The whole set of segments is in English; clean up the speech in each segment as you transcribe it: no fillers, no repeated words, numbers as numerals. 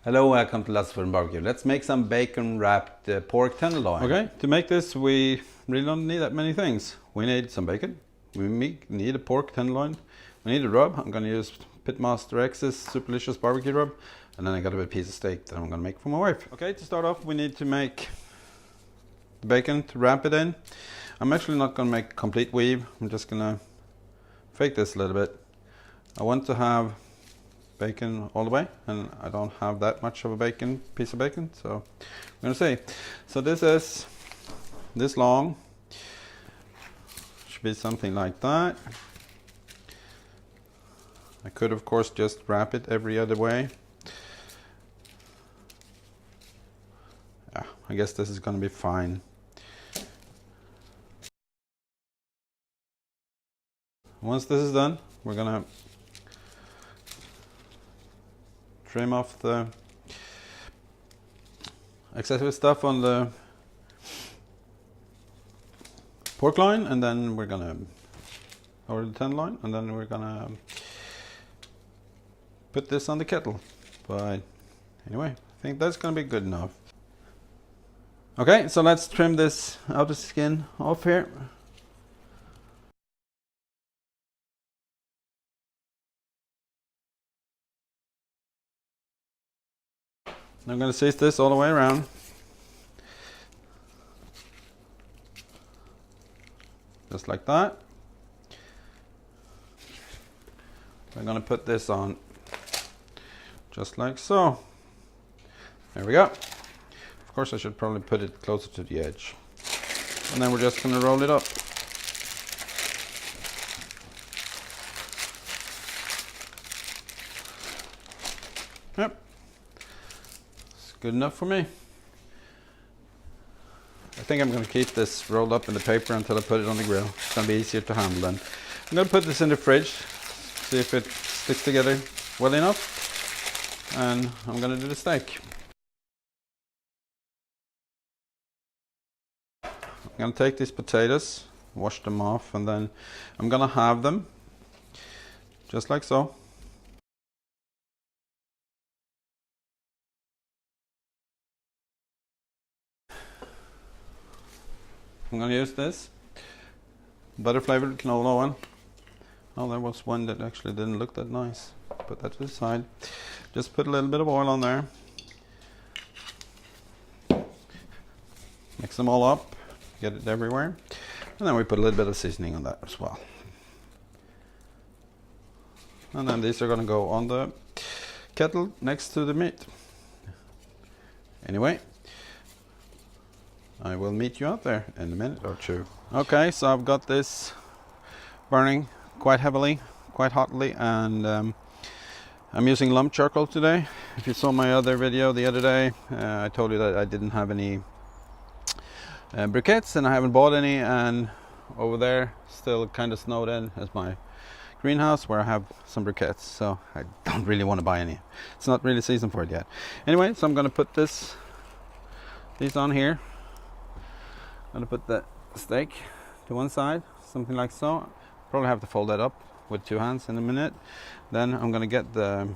Hello, welcome to Let's Food and Barbecue. Let's make some bacon wrapped pork tenderloin. Okay, to make this we really don't need that many things. We need some bacon, we need a pork tenderloin, we need a rub. I'm going to use Pitmaster X's Superlicious Barbecue Rub, and then I got a piece of steak that I'm going to make for my wife. Okay, to start off we need to make the bacon to wrap it in. I'm actually not going to make a complete weave, I'm just going to fake this a little bit. I want to have bacon all the way, and I don't have that much of a piece of bacon, so I'm gonna see. So this is this long, should be something like that. I could of course just wrap it every other way. Yeah, I guess this is gonna be fine. Once this is done, we're gonna trim off the excessive stuff on the pork loin, and then we're gonna, or the tenderloin, and then we're gonna put this on the kettle. But anyway, I think that's gonna be good enough. Okay, so let's trim this outer skin off here. I'm going to seize this all the way around. Just like that. I'm going to put this on just like so. There we go. Of course I should probably put it closer to the edge. And then we're just going to roll it up. Yep. Good enough for me. I think I'm going to keep this rolled up in the paper until I put it on the grill. It's going to be easier to handle then. I'm going to put this in the fridge, see if it sticks together well enough, and I'm going to do the steak. I'm going to take these potatoes, wash them off, and then I'm going to halve them just like so. I'm going to use this butter flavored canola one. Oh, there was one that actually didn't look that nice. Put that to the side. Just put a little bit of oil on there. Mix them all up. Get it everywhere. And then we put a little bit of seasoning on that as well. And then these are going to go on the kettle next to the meat. Anyway, I will meet you out there in a minute or two. Okay, so I've got this burning quite heavily, quite hotly, and I'm using lump charcoal today. If you saw my other video the other day, I told you that I didn't have any briquettes, and I haven't bought any, and over there still kind of snowed in as my greenhouse where I have some briquettes, so I don't really want to buy any. It's not really season for it yet. Anyway, so I'm going to put these on here. I'm going to put the steak to one side, something like so. Probably have to fold that up with two hands in a minute. Then I'm going to get the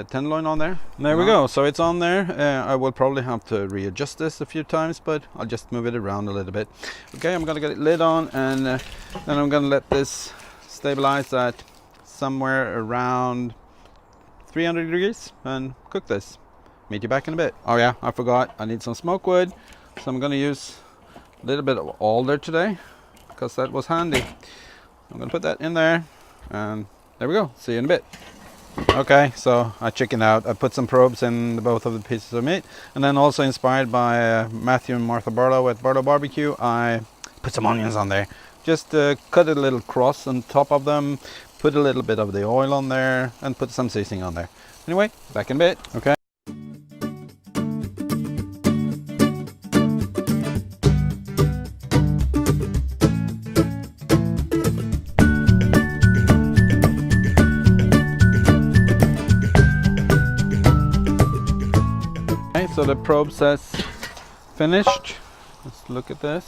tenderloin on there. There we go. So it's on there. I will probably have to readjust this a few times, but I'll just move it around a little bit. Okay, I'm going to get it lid on, and then I'm going to let this stabilize at somewhere around 300 degrees and cook this. Meet you back in a bit. Oh yeah, I forgot. I need some smoke wood. So I'm going to use a little bit of alder today, because that was handy. I'm going to put that in there, and there we go. See you in a bit. Okay, so I chickened out. I put some probes in both of the pieces of meat, and then also inspired by Matthew and Martha Barlow at Barlow Barbecue, I put some onions on there. Just cut a little cross on top of them, put a little bit of the oil on there, and put some seasoning on there. Anyway, back in a bit. Okay. So the probe says finished. Let's look at this.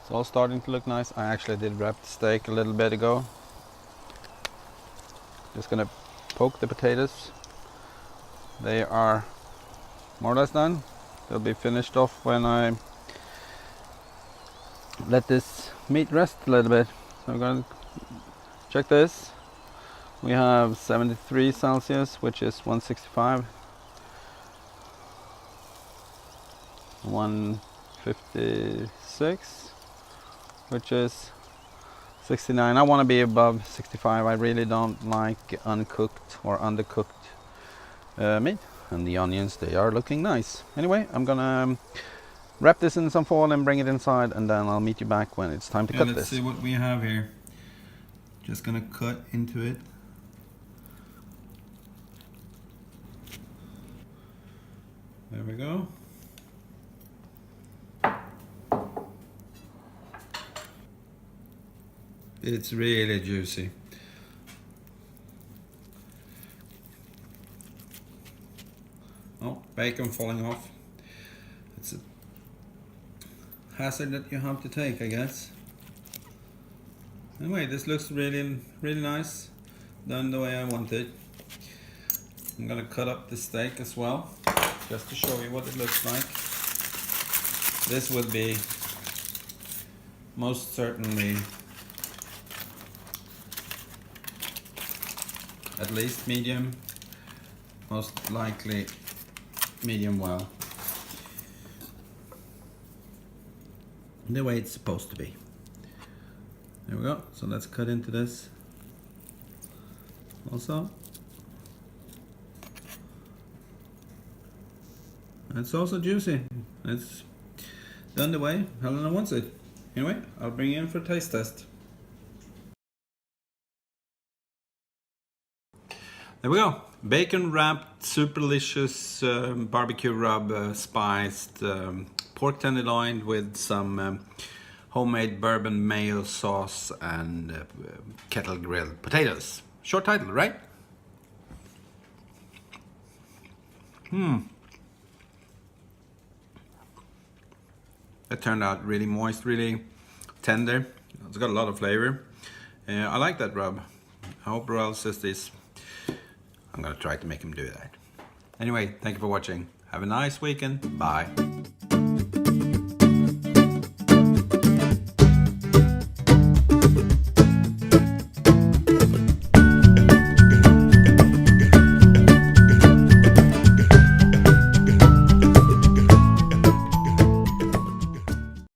It's all starting to look nice. I actually did wrap the steak a little bit ago. Just gonna poke the potatoes. They are more or less done. They'll be finished off when I let this meat rest a little bit. So I'm gonna check this. We have 73 Celsius, which is 165. 156, which is 69. I want to be above 65. I really don't like uncooked or undercooked meat. And the onions, they are looking nice. Anyway, I'm gonna wrap this in some foil and bring it inside, and then I'll meet you back when it's time to cut this. Let's see what we have here. Just gonna cut into it. There we go. It's really juicy. Oh, bacon falling off. It's a hazard that you have to take, I guess. Anyway, this looks really nice. Done the way I want it. I'm gonna cut up the steak as well, just to show you what it looks like. This will be most certainly at least medium, most likely medium well. The way it's supposed to be. There we go. So let's cut into this also. It's also juicy. It's done the way Helena wants it. Anyway, I'll bring you in for a taste test. There we go. Bacon-wrapped, Superlicious barbecue rub, spiced pork tenderloin with some homemade bourbon mayo sauce and kettle grilled potatoes. Short title, right? It turned out really moist, really tender. It's got a lot of flavor. I like that rub. I hope Roel says this. I'm gonna try to make him do that. Anyway, thank you for watching. Have a nice weekend. Bye.